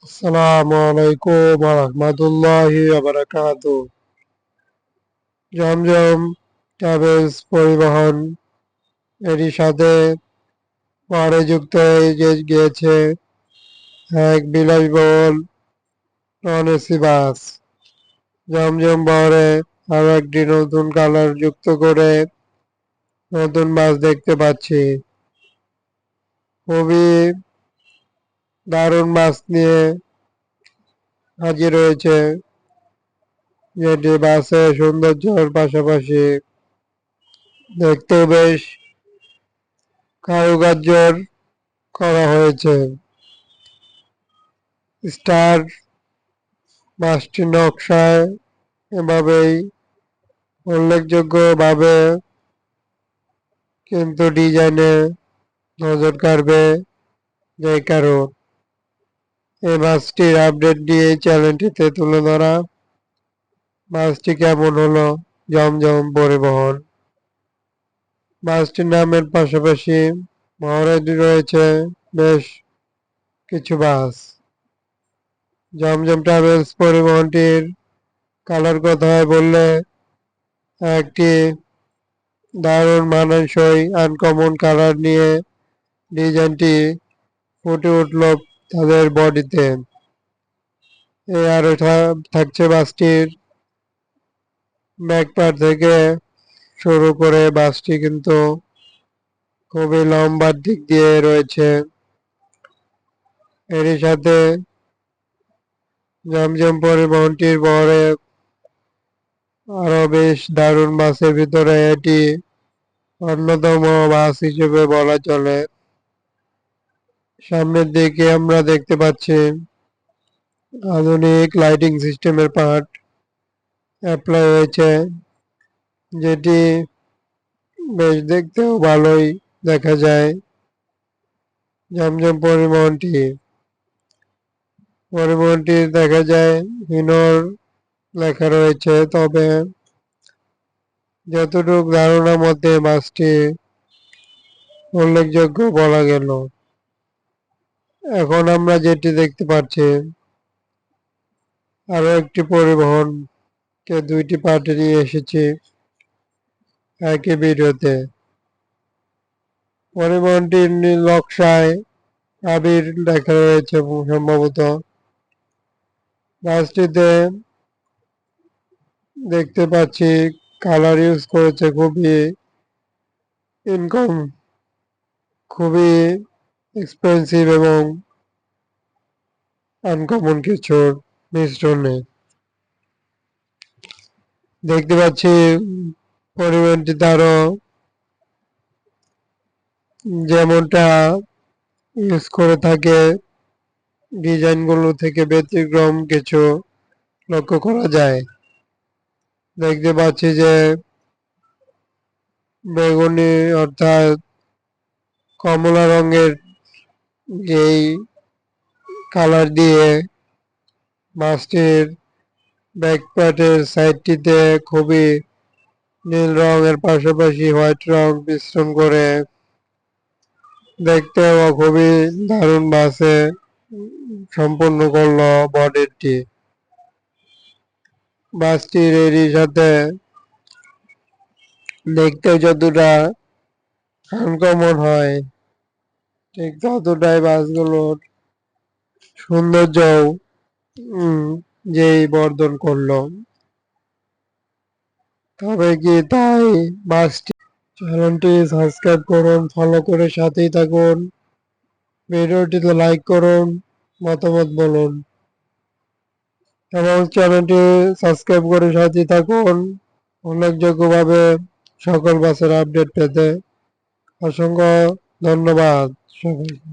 আসসালামু আলাইকুম রহমতুল্লাহি বারাকাতু। জমজম ট্রাভেলস পরিবহন এরই সাথে পরে যুক্ত হয়ে গিয়েছে এক বিলাসবহুল নন এসি বাস। জমজম বহরে আরো একটি নতুন কালার যুক্ত করে নতুন বাস দেখতে পাচ্ছি। খুবই দারুণ বাস নিয়ে হাজির হয়েছে, যেটি বাসের সৌন্দর্যের পাশাপাশি দেখতেও বেশ কারুকার্যর করা হয়েছে। স্টার বাসটির নকশায় এভাবেই উল্লেখযোগ্যভাবে কিন্তু ডিজাইনে নজর কাড়বে, যে কারণ এই বাসটির আপডেট দিয়ে এই চ্যানেলটিতে তুলে ধরা। বাসটি কেমন হলো জমজম পরিবহন। বাসটির নামের পাশাপাশি মহরে রয়েছে বেশ কিছু বাস। জমজম ট্রাভেলস পরিবহনটির কালার কথায় বললে একটি দারুণ মানানসই আনকমন কালার নিয়ে ডিজাইনটি ফুটে উঠল তাদের বডিতে। আরো থাকছে বাসটির ব্যাকপার্ট থেকে শুরু করে বাসটি কিন্তু খুবই লম্বার দিক দিয়ে রয়েছে। এরই সাথে জমজম পরিবহনটির বহরে আরো বেশ দারুণ বাসের ভিতরে এটি অন্যতম বাস হিসেবে বলা চলে। সামনের দিকে আমরা দেখতে পাচ্ছি আধুনিক লাইটিং সিস্টেমের পার্ট অ্যাপ্লাই হয়েছে, যেটি বেশ দেখতেও ভালোই দেখা যায়। জমজম পরিবহনটি দেখা যায় হিনোর লেখা রয়েছে, তবে যতটুক ধারণা মধ্যে বাসটি উল্লেখযোগ্য বলা গেল। এখন আমরা যেটি দেখতে পাচ্ছি আরো একটি পরিবহনকে দুইটি পার্টে নিয়ে এসেছি একই ভিডিওতে। পরিবহনটির নকশায় আবির লেখা রয়েছে সম্ভবত। বাসটিতে দেখতে পাচ্ছি কালার ইউজ করেছে খুবই ইনকম, খুবই এক্সপেন্সিভ এবং আনকমন কিছুর মিশ্রণে। দেখতে পাচ্ছি পরিবহনটিতে আরো যেমনটা ইউজ করে থাকে ডিজাইনগুলো থেকে ব্যতিক্রম কিছু লক্ষ্য করা যায়। দেখতে পাচ্ছি যে বেগুনি অর্থাৎ কমলা রঙের যেই কালার দিয়ে বাসটির ব্যাকপার্টের সাইডটিতে খুবই নীল রঙের পাশাপাশি হোয়াইট রং মিশ্রণ করে দেখতেও খুবই দারুণ বাসে সম্পূর্ণ করলো বডিটি। বাসটির এরই সাথে দেখতে যতটা আনকমন হয় ঠিক ততটাই বাসগুলোর সৌন্দর্য যেই বর্ধন করলো। তবে কি তাই বাসটি চ্যানেলটি সাবস্ক্রাইব করুন, ফলো করে সাথেই থাকুন, ভিডিওটিতে লাইক করুন, মতামত বলুন এবং চ্যানেলটি সাবস্ক্রাইব করে সাথেই থাকুন উল্লেখযোগ্যভাবে সকল বাসের আপডেট পেতে। অসংখ্য ধন্যবাদ সবাইকে।